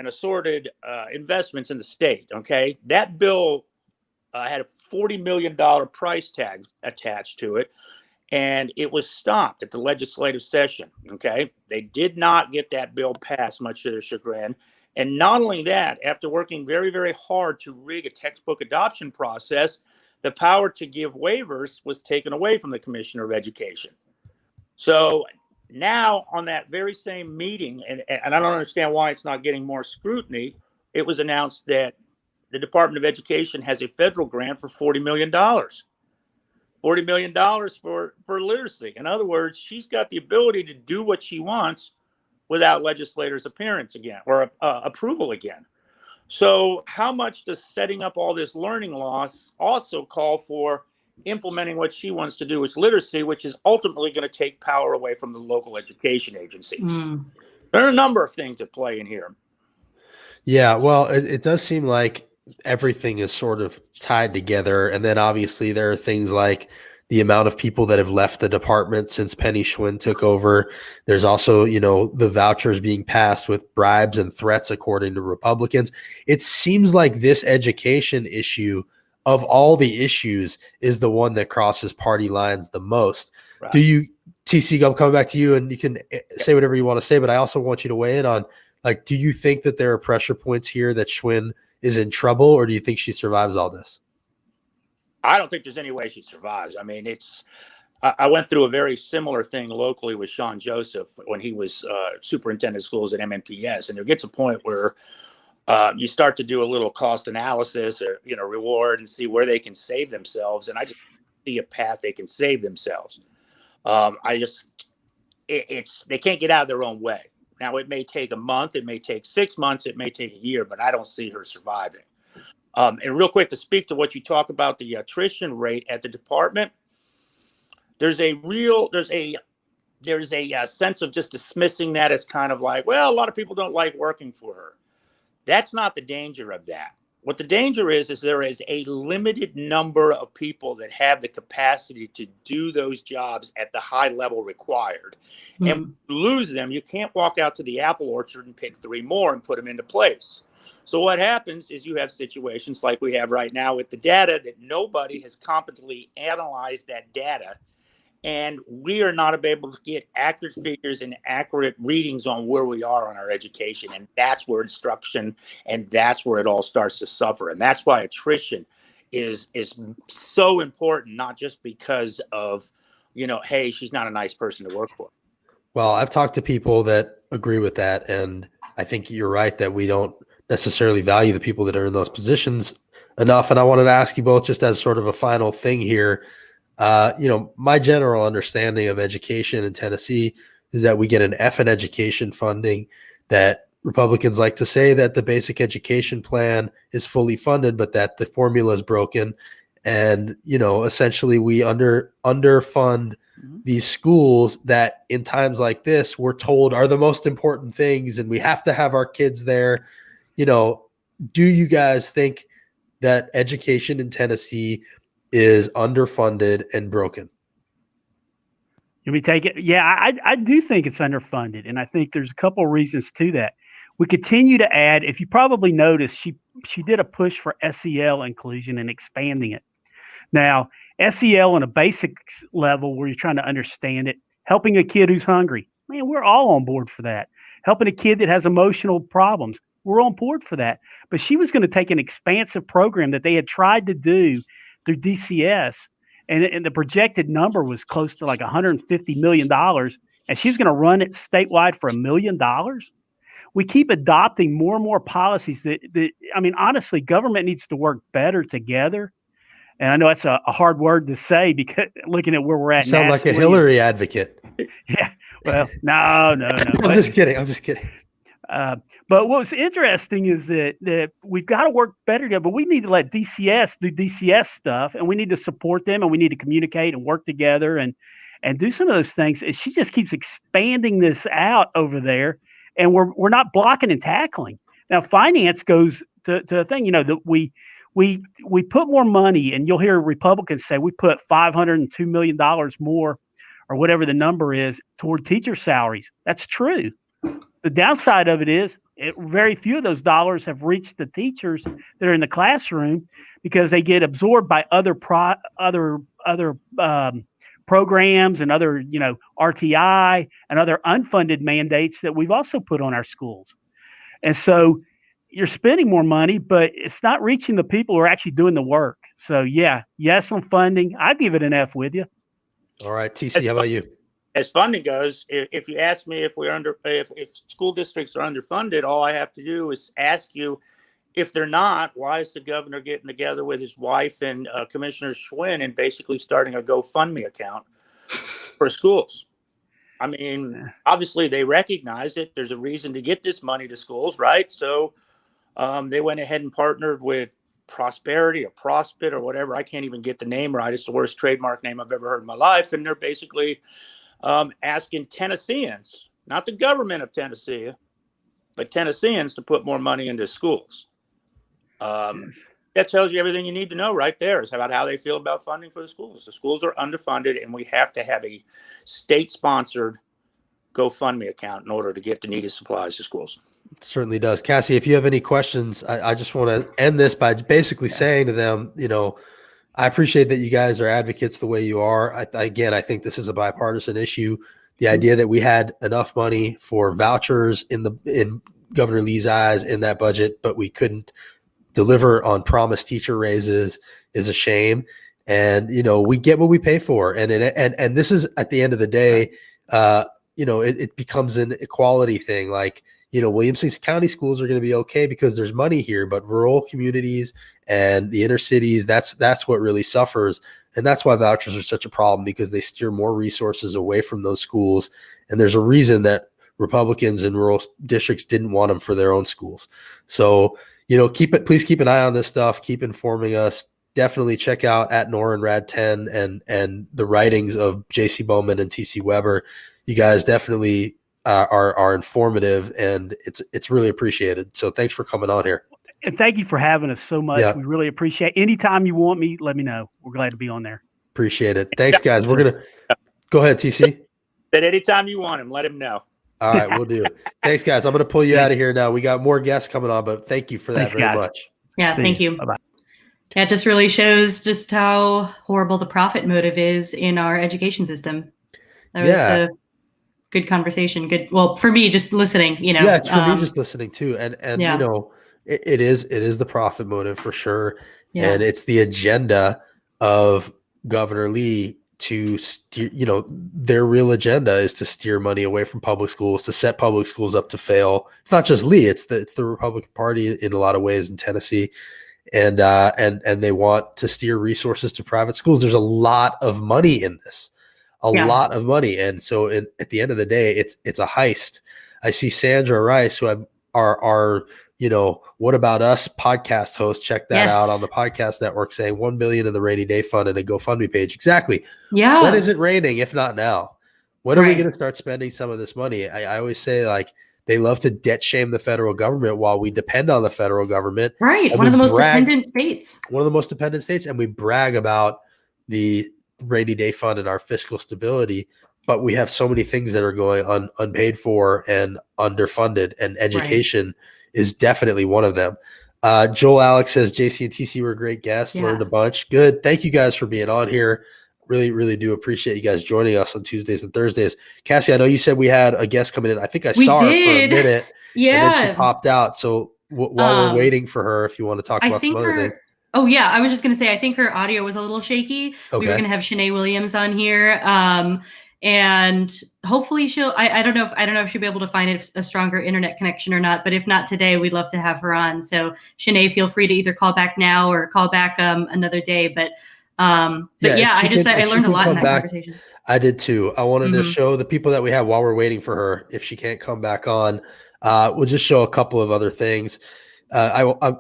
assorted investments in the state. Okay. That bill had a $40 million price tag attached to it, and it was stopped at the legislative session. Okay. They did not get that bill passed, much to their chagrin. And not only that, after working very, very hard to rig a textbook adoption process, the power to give waivers was taken away from the Commissioner of Education. So now on that very same meeting, and I don't understand why it's not getting more scrutiny, it was announced that the Department of Education has a federal grant for $40 million. $40 million for literacy. In other words, she's got the ability to do what she wants without legislators' appearance again or approval again. So how much does setting up all this learning loss also call for implementing what she wants to do with literacy, which is ultimately going to take power away from the local education agencies? There are a number of things at play in here. Yeah, well, it does seem like everything is sort of tied together. And then obviously there are things like the amount of people that have left the department since Penny Schwinn took over. There's also, the vouchers being passed with bribes and threats, according to Republicans. It seems like this education issue of all the issues is the one that crosses party lines the most. Right. Do you, TC, I'm coming back to you, and you can say whatever you want to say, but I also want you to weigh in on, do you think that there are pressure points here that Schwinn is in trouble, or do you think she survives all this? I don't think there's any way she survives. I mean, I went through a very similar thing locally with Sean Joseph when he was superintendent of schools at MNPS. And there gets a point where you start to do a little cost analysis or, reward and see where they can save themselves. And I just see a path they can save themselves. They can't get out of their own way. Now, it may take a month, it may take 6 months, it may take a year, but I don't see her surviving. And real quick, to speak to what you talk about, the attrition rate at the department, there's a sense of just dismissing that as kind of like, well, a lot of people don't like working for her. That's not the danger of that. What the danger is there is a limited number of people that have the capacity to do those jobs at the high level required. And when you lose them, you can't walk out to the apple orchard and pick 3 more and put them into place. So what happens is you have situations like we have right now with the data that nobody has competently analyzed that data. And we are not able to get accurate figures and accurate readings on where we are on our education. And that's where instruction, and that's where it all starts to suffer. And that's why attrition is so important, not just because of, hey, she's not a nice person to work for. Well, I've talked to people that agree with that. And I think you're right that we don't necessarily value the people that are in those positions enough. And I wanted to ask you both, just as sort of a final thing here, my general understanding of education in Tennessee is that we get an F in education funding, that Republicans like to say that the basic education plan is fully funded, but that the formula is broken. And, essentially we underfund these schools that in times like this, we're told are the most important things, and we have to have our kids there. Do you guys think that education in Tennessee is underfunded and broken? Can we take it? Yeah, I do think it's underfunded. And I think there's a couple of reasons to that. We continue to add, if you probably noticed, she did a push for SEL inclusion and expanding it. Now, SEL on a basic level where you're trying to understand it, helping a kid who's hungry, man, we're all on board for that. Helping a kid that has emotional problems, we're on board for that. But she was going to take an expansive program that they had tried to do through DCS, and the projected number was close to like $150 million, and she's going to run it statewide for $1 million. We keep adopting more and more policies that honestly, government needs to work better together. And I know that's a hard word to say, because looking at where we're at, you sound like a Hillary advocate. Yeah. Well, no. I'm just kidding. But what's interesting is that we've got to work better together, but we need to let DCS do DCS stuff, and we need to support them, and we need to communicate and work together and do some of those things. And she just keeps expanding this out over there, and we're not blocking and tackling. Now, finance goes to a thing, that we put more money, and you'll hear Republicans say we put $502 million more or whatever the number is toward teacher salaries. That's true. The downside of it is very few of those dollars have reached the teachers that are in the classroom because they get absorbed by other programs and other, RTI and other unfunded mandates that we've also put on our schools. And so you're spending more money, but it's not reaching the people who are actually doing the work. So yes on funding. I'd give it an F with you. All right, TC, how about you? As funding goes, if you ask me if school districts are underfunded, all I have to do is ask you, if they're not, why is the governor getting together with his wife and Commissioner Schwinn and basically starting a GoFundMe account for schools? I mean, obviously they recognize it. There's a reason to get this money to schools, right? So they went ahead and partnered with Prosperity or Prospit or whatever. I can't even get the name right. It's the worst trademark name I've ever heard in my life. And they're basically asking Tennesseans, not the government of Tennessee, but Tennesseans to put more money into schools. That tells you everything you need to know right there is about how they feel about funding for the schools. The schools are underfunded, and we have to have a state-sponsored GoFundMe account in order to get the needed supplies to schools. It certainly does. Cassie, if you have any questions, I just want to end this by basically saying to them, I appreciate that you guys are advocates the way you are. I think this is a bipartisan issue. The idea that we had enough money for vouchers in Governor Lee's eyes in that budget, but we couldn't deliver on promised teacher raises is a shame. And, we get what we pay for. And this is, at the end of the day, it becomes an equality thing. Like, Williamson County schools are going to be okay because there's money here, but rural communities and the inner cities, that's what really suffers. And that's why vouchers are such a problem, because they steer more resources away from those schools. And there's a reason that Republicans in rural districts didn't want them for their own schools. So, please keep an eye on this stuff. Keep informing us. Definitely check out at NorRad10 and the writings of J.C. Bowman and T.C. Weber. You guys definitely are informative, and it's really appreciated. So thanks for coming on here. And thank you for having us so much. Yeah. We really appreciate it. Anytime you want me, let me know. We're glad to be on there. Appreciate it. Thanks, guys. We're going to go ahead, TC. That anytime you want him, let him know. All right, we'll do. Thanks, guys. I'm going to pull you out of here now. We got more guests coming on, but thank you for that very much. Yeah, thank you. Bye-bye. That just really shows just how horrible the profit motive is in our education system. That was a good conversation. Good. Well, for me, just listening, Yeah, it's for me just listeing too. And it is the profit motive for sure. Yeah. And it's the agenda of Governor Lee to steer, their real agenda is to steer money away from public schools, to set public schools up to fail. It's not just Lee, it's the Republican Party in a lot of ways in Tennessee. And they want to steer resources to private schools. There's a lot of money in this, lot of money. And so at the end of the day, it's a heist. I see Sandra Rice, who our What About Us podcast host, check that out on the podcast network, saying $1 billion in the rainy day fund and a GoFundMe page. Exactly. Yeah. When is it raining, if not now? When are we going to start spending some of this money? I always say, they love to debt shame the federal government while we depend on the federal government. Right. One of the most dependent states. One of the most dependent states. And we brag about the rainy day fund and our fiscal stability, but we have so many things that are going unpaid for and underfunded, and education is definitely one of them. Joel Alex says JC and TC were great guests. Learned a bunch. Good. Thank you guys for being on here. Really, really do appreciate you guys joining us on Tuesdays and Thursdays. Cassie, I know you said we had a guest coming in. I think I saw her for a minute. Yeah. And then she popped out. So while we're waiting for her, if you want to talk about some other things. Oh, yeah. I was just going to say, I think her audio was a little shaky. Okay. We were going to have Shanae Williams on here. And hopefully I don't know if she'll be able to find a stronger internet connection or not, but if not today, we'd love to have her on. So Shanae, feel free to either call back now or call back another day. But I learned a lot in that conversation. I did too. I wanted to show the people that we have while we're waiting for her. If she can't come back on, we'll just show a couple of other things.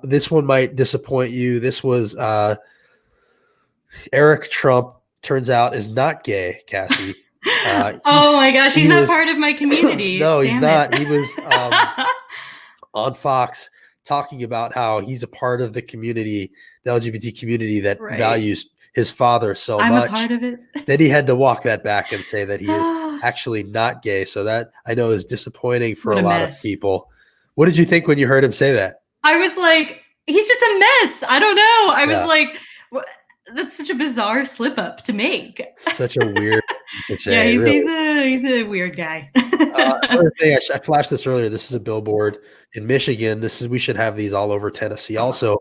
This one might disappoint you. This was Eric Trump, turns out, is not gay, Cassie. Oh my gosh, he's not part of my community. No, he's not. He was on Fox talking about how he's a part of the community, the LGBT community that Right. values his father so I'm much. a part of it. Then he had to walk that back and say that he is actually not gay. So that I know is disappointing for What a a lot of mess. people. What did you think when you heard him say that? I was like, he's just a mess. I don't know. I was Yeah. like, that's such a bizarre slip up to make. Such a weird thing to say. Yeah, really. he's a weird guy. Another thing, I flashed this earlier. This is a billboard in Michigan. We should have these all over Tennessee also,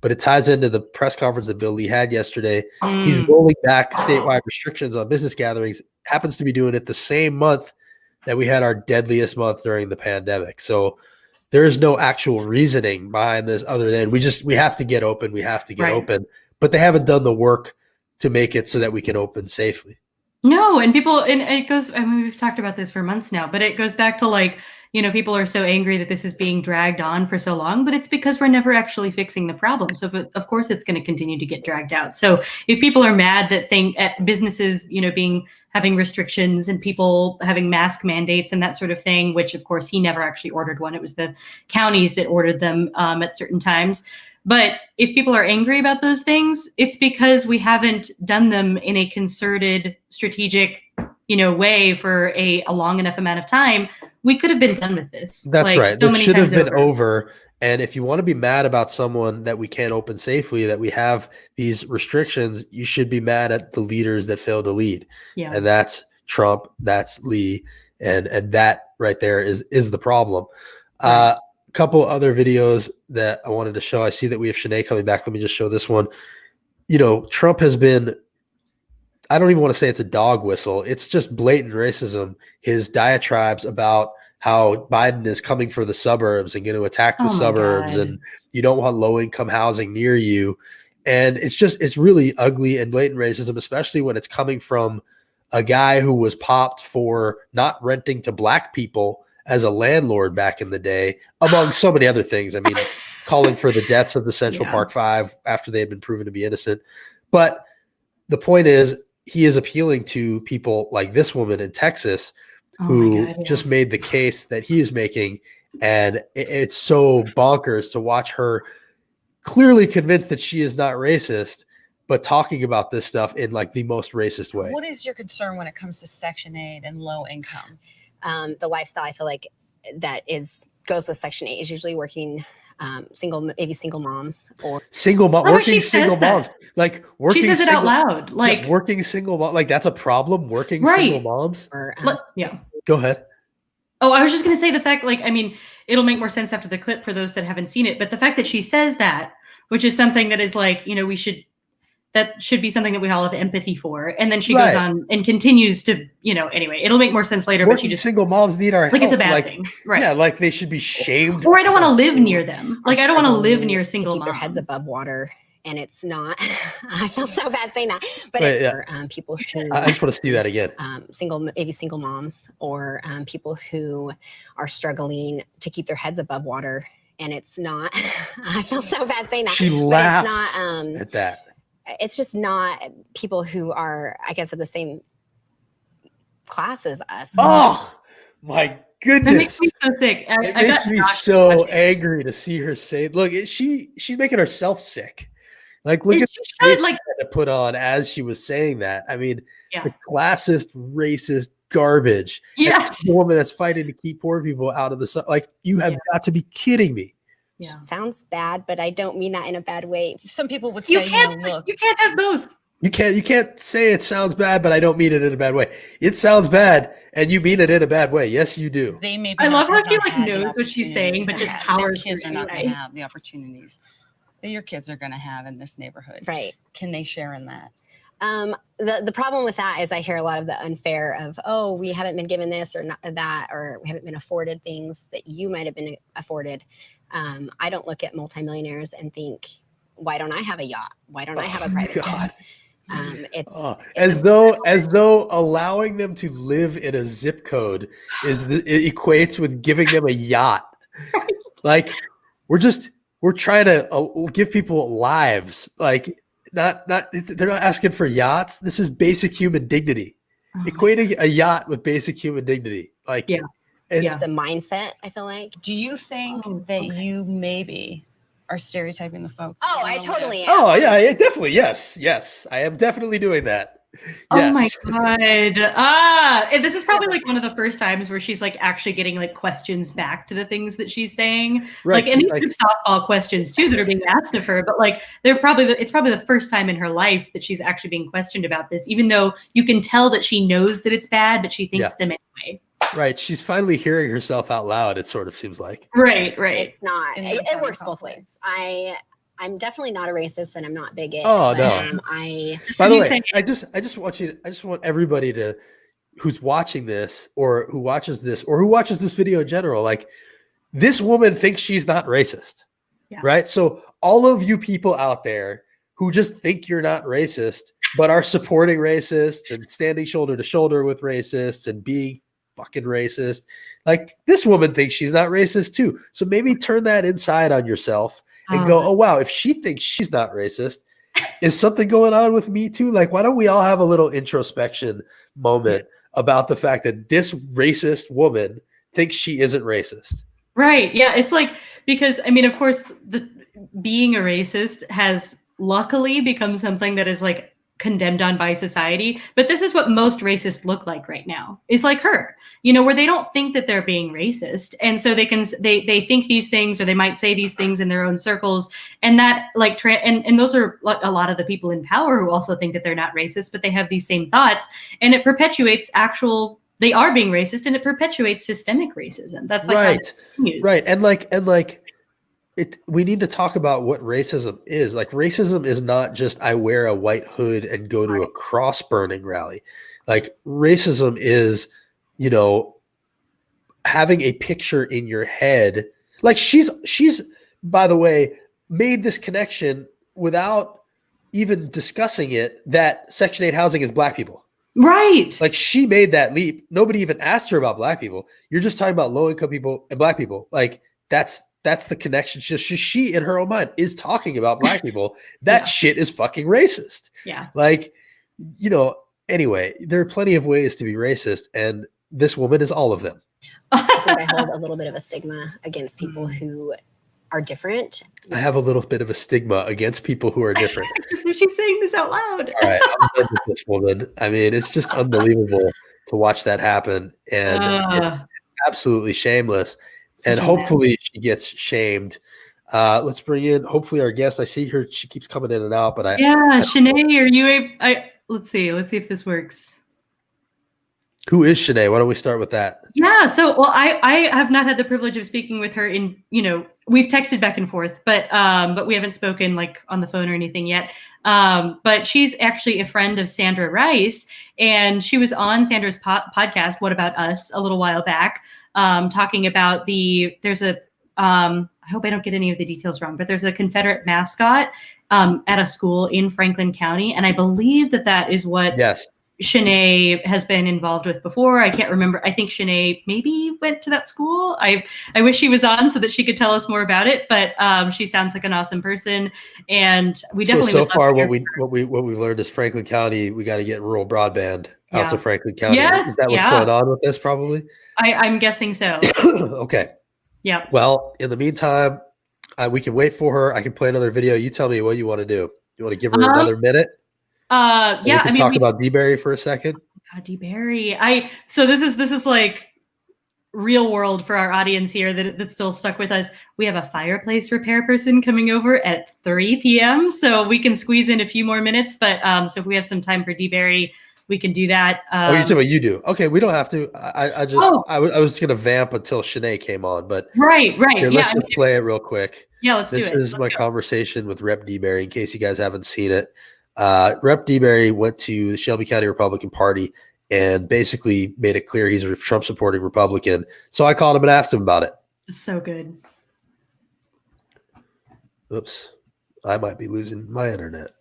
but it ties into the press conference that Bill Lee had yesterday. He's rolling back statewide restrictions on business gatherings. Happens to be doing it the same month that we had our deadliest month during the pandemic. So there is no actual reasoning behind this other than we have to get open. We have to get open, but they haven't done the work to make it so that we can open safely. No, and it goes, I mean, we've talked about this for months now, but it goes back to like, you know, people are so angry that this is being dragged on for so long, but it's because we're never actually fixing the problem. So of course it's going to continue to get dragged out. So if people are mad that at businesses, you know, having restrictions and people having mask mandates and that sort of thing, which of course he never actually ordered one. It was the counties that ordered them at certain times. But if people are angry about those things, it's because we haven't done them in a concerted, strategic, you know, way for a long enough amount of time. We could have been done with this. That's right. So it many should have times been over. And if you want to be mad about someone that we can't open safely, that we have these restrictions, you should be mad at the leaders that fail to lead. Yeah. And that's Trump, that's Lee, and that right there is the problem. Right. Couple other videos that I wanted to show. I see that we have Shanae coming back. Let me just show this one. You know, Trump has been, I don't even want to say it's a dog whistle. It's just blatant racism. His diatribes about how Biden is coming for the suburbs and going to attack the suburbs and you don't want low income housing near you. And it's really ugly and blatant racism, especially when it's coming from a guy who was popped for not renting to black people as a landlord back in the day, among so many other things. I mean, calling for the deaths of the Central Park Five after they had been proven to be innocent. But the point is, he is appealing to people like this woman in Texas who just made the case that he is making. And it's so bonkers to watch her clearly convinced that she is not racist, but talking about this stuff in like the most racist way. What is your concern when it comes to Section 8 and low income? The lifestyle, I feel like goes with Section 8 is usually working single moms or working single moms. Like working. She says it out loud. Like working single mom. Like that's a problem. Working single moms. Or, yeah. Go ahead. Oh, I was just going to say the fact, like, I mean, it'll make more sense after the clip for those that haven't seen it. But the fact that she says that, which is something that is like, you know, that should be something that we all have empathy for. And then she goes on and continues to, you know, anyway, it'll make more sense later. Working but she just single moms need our help. It's a bad thing. Right. Yeah. Like they should be shamed. Or I don't want to live near them. Like I don't want to live near single moms. Keep their heads above water. And it's not, I feel so bad saying that, but for people who I just want to see that again. single moms or people who are struggling to keep their heads above water. And it's not, I feel so bad saying that. She laughs at that. It's just not people who are, I guess, of the same class as us. Oh my goodness. It makes me so sick. It makes me so angry to see her say, look, she's making herself sick. Like, look at the shit like to put on as she was saying that. I mean, the classist, racist garbage. Yes. The woman that's fighting to keep poor people out of the sun. Like, you have got to be kidding me. Yeah. Sounds bad, but I don't mean that in a bad way. Some people would say, you can't have both. You can't say it sounds bad, but I don't mean it in a bad way. It sounds bad, and you mean it in a bad way. Yes, you do. They may I love how she like knows what she's saying, but just powers their kids are not going to have the opportunities that your kids are going to have in this neighborhood. Right? Can they share in that? The problem with that is I hear a lot of the unfair of, oh, we haven't been given this or not that, or we haven't been afforded things that you might have been afforded. I don't look at multimillionaires and think, why don't I have a yacht? Why don't I have a private jet? As though allowing them to live in a zip code it equates with giving them a yacht. Like we're trying to give people lives. Like they're not asking for yachts. This is basic human dignity. Equating a yacht with basic human dignity. Like It's just a mindset, I feel like. Do you think that you maybe are stereotyping the folks? Oh, I totally am. Oh, yeah, definitely. Yes. I am definitely doing that. Oh my Yes. God. And this is probably like one of the first times where she's like actually getting like questions back to the things that she's saying. Right, Like, and she's these are softball questions too that are being asked of her, but like it's probably the first time in her life that she's actually being questioned about this, even though you can tell that she knows that it's bad, but she thinks them anyway. Right. She's finally hearing herself out loud, it sort of seems like. Right. It's not. It works both ways. I'm definitely not a racist, and I'm not bigot. Oh, no. By the way, I just want everybody who's watching this or who watches this video in general, like, this woman thinks she's not racist, right? So all of you people out there who just think you're not racist, but are supporting racists and standing shoulder to shoulder with racists and being fucking racist, like, this woman thinks she's not racist too. So maybe turn that inside on yourself and go, oh, wow, if she thinks she's not racist, is something going on with me too? Like, why don't we all have a little introspection moment about the fact that this racist woman thinks she isn't racist? Right. Yeah. It's like, because I mean, of course, being a racist has luckily become something that is like condemned on by society, but this is what most racists look like right now, is like her, where they don't think that they're being racist, and so they think these things, or they might say these things in their own circles, and that like and those are a lot of the people in power who also think that they're not racist, but they have these same thoughts, and it perpetuates they are being racist, and it perpetuates systemic racism. That's like right, and we need to talk about what racism is. Like, racism is not just I wear a white hood and go to a cross burning rally. Like, racism is, having a picture in your head. Like, she's by the way, made this connection without even discussing it, that Section 8 housing is Black people. Right. Like, she made that leap. Nobody even asked her about Black people. You're just talking about low income people and Black people. Like, that's the connection. She in her own mind is talking about Black people. That shit is fucking racist. Yeah. Like, anyway, there are plenty of ways to be racist, and this woman is all of them. I think I hold a little bit of a stigma against people who are different. I have a little bit of a stigma against people who are different. She's saying this out loud. All right, I'm done with this woman. I mean, it's just unbelievable to watch that happen, and it's absolutely shameless. And hopefully she gets shamed. Let's bring in hopefully our guest. I see her; she keeps coming in and out. But Shanae, are you? Let's see if this works. Who is Shanae? Why don't we start with that? Yeah. So, well, I have not had the privilege of speaking with her we've texted back and forth, but we haven't spoken like on the phone or anything yet. But she's actually a friend of Sandra Rice, and she was on Sandra's podcast, What About Us, a little while back, talking about there's a, I hope I don't get any of the details wrong, but there's a Confederate mascot at a school in Franklin County. And I believe that is what Shanae has been involved with before. I can't remember. I think Shanae maybe went to that school. I wish she was on so that she could tell us more about it, but she sounds like an awesome person. And we definitely so far what we've learned is Franklin County, we got to get rural broadband out to Franklin County. Yes, is that what's going on with this probably? I'm guessing so. Okay. Yeah. Well, in the meantime, we can wait for her. I can play another video. You tell me what you want to do. You want to give her another minute? Yeah. I mean, talk about D-Berry for a second. God, D-Berry. So this is like real world for our audience here that's still stuck with us. We have a fireplace repair person coming over at 3 p.m. So we can squeeze in a few more minutes. But so if we have some time for D-Berry, we can do that. You're talking about you do. Okay, we don't have to. I was going to vamp until Shanae came on, but right. Here, let's just play it real quick. Yeah, let's do it. This is my conversation with Rep. D-Berry. In case you guys haven't seen it, Rep. D-Berry went to the Shelby County Republican Party and basically made it clear he's a Trump supporting Republican. So I called him and asked him about it. It's so good. Oops, I might be losing my internet.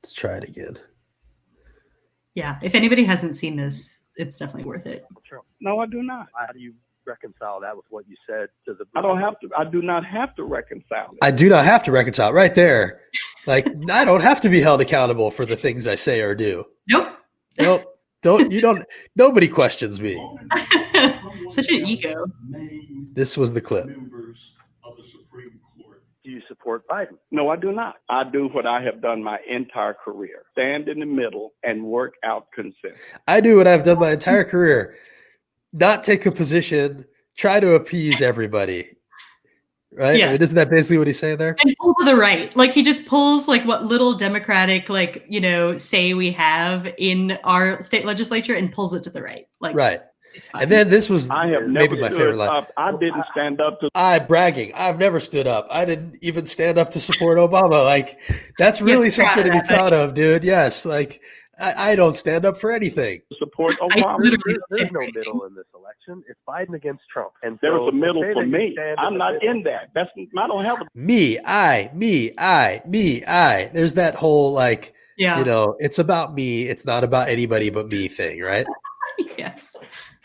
Let's try it again. Yeah, if anybody hasn't seen this, it's definitely worth it. No, I do not. How do you reconcile that with what you said to the? I do not have to reconcile it. I do not have to reconcile right there. Like, I don't have to be held accountable for the things I say or do. Nope. Nope. Nobody questions me. Such an ego. This was the clip. Do you support Biden? No, I do not. I do what I have done my entire career: stand in the middle and work out consensus. I do what I've done my entire career: not take a position, try to appease everybody. Right? Yes. I mean, isn't that basically what he's saying there? And pull to the right. Like he just pulls like what little Democratic say we have in our state legislature and pulls it to the right. Like right. It's fine. And then this was I have maybe never my favorite stood line. up. I didn't stand up to. Bragging. I've never stood up. I didn't even stand up to support Obama. Like that's really something to be proud of, dude. Yes. Like I don't stand up for anything. Support Obama. There's no middle in this election. It's Biden against Trump. And there so was a middle to say for that you me. stand I'm the not middle- in that. I don't have a Me, I. There's that whole it's about me. It's not about anybody but me thing, right? Yes.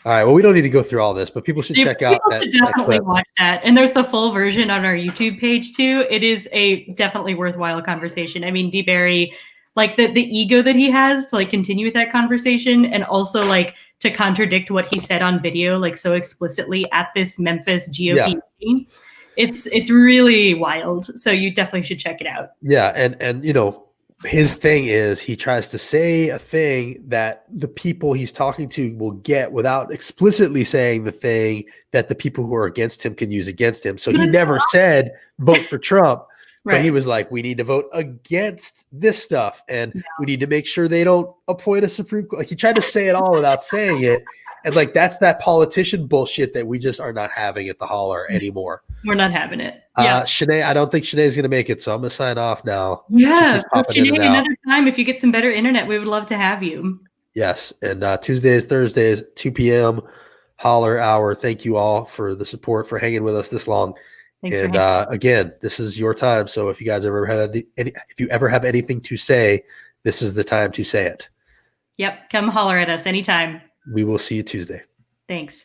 All right. Well, we don't need to go through all this, but people should check out People that. should definitely that clip. watch that. And there's the full version on our YouTube page too. It is a definitely worthwhile conversation. I mean, DeBerry, like the ego that he has to like continue with that conversation and also like to contradict what he said on video, like so explicitly at this Memphis GOP meeting. It's really wild. So you definitely should check it out. Yeah. And his thing is he tries to say a thing that the people he's talking to will get without explicitly saying the thing that the people who are against him can use against him. So he never said vote for Trump, but he was like, we need to vote against this stuff. And we need to make sure they don't appoint a Supreme Court. Like he tried to say it all without saying it. And like, that's that politician bullshit that we just are not having at the Holler anymore. We're not having it. Yeah. Shanae, I don't think Shanae's going to make it. So I'm going to sign off now. Yeah. Shanae, another time, if you get some better internet, we would love to have you. Yes. And Tuesdays, Thursdays, 2 p.m. Holler Hour. Thank you all for the support, for hanging with us this long. Thanks and again, this is your time. So if you guys ever have anything to say, this is the time to say it. Yep. Come holler at us anytime. We will see you Tuesday. Thanks.